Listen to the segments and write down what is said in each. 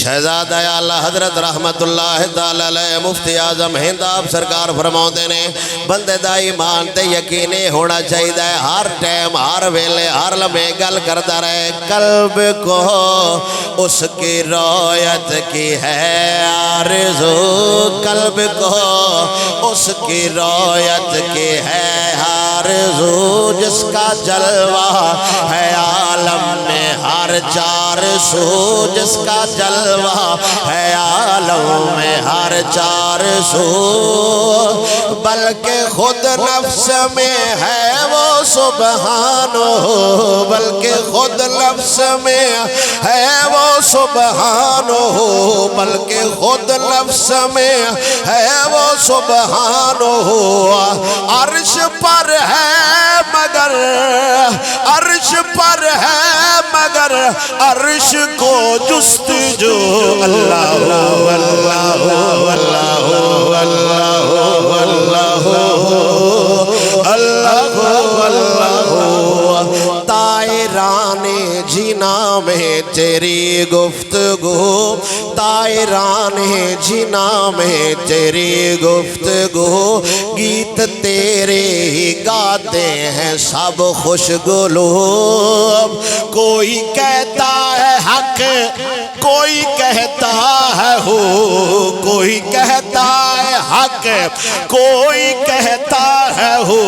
شہزادہ اعلیٰ حضرت رحمت اللہ تعالی علیہ مفتی اعظم ہند آپ سرکار فرماؤندے نے بندے دا ایمان تے یقینے ہونا چاہیے ہر ٹائم ہر ویلے ہر لمحے گل کرتا رہے قلب کو اس کی رویت کی ہے آرزو قلب کو اس کی رویت کی ہے آرزو جس کا جلوہ ہے عالم میں ہر چار سو جس کا جلوہ ہے عالم میں ہر چار سو بلکہ خود نفس میں ہے وہ سبحانہ بلکہ خود نفس میں ہے وہ سبحانہ بلکہ خود نفس میں ہے وہ سبحانہ عرش پر ہے مگر عرش پر ہے مگر عرش کو جستجو اللہ اللہ اللہ اللہ اللہ طائران جینا میں تیری گفتگو طائران جینا میں تیری گفتگو گیت تیرے ہی گاتے ہیں سب خوش گلوب کوئی کہتا ہے حق کوئی کہتا ہے ہو کوئی کہتا ہے حق کوئی کہتا ہے ہو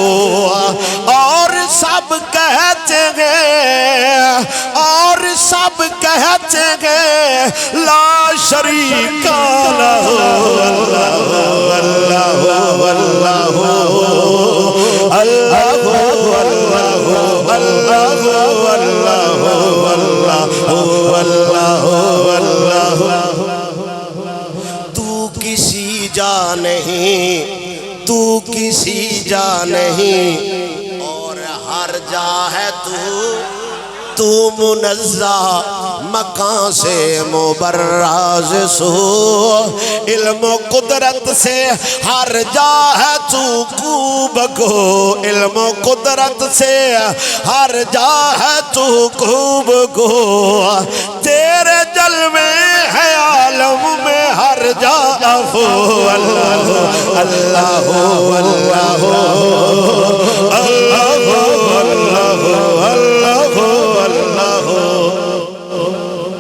اور سب کہتے ہیں اور سب کہتے ہیں لا شریک لہ اللہ اللہ اللہ تو کسی جا نہیں تو کسی جا نہیں اور ہر جا ہے تو منزہ مکان سے مبرز سو علم و قدرت سے ہر جا ہے تو خوب گو علم و قدرت سے ہر جا ہے تو خوب گو تیرے جلوے ہے عالم میں ہر جا افو اللہ اللہ اللہ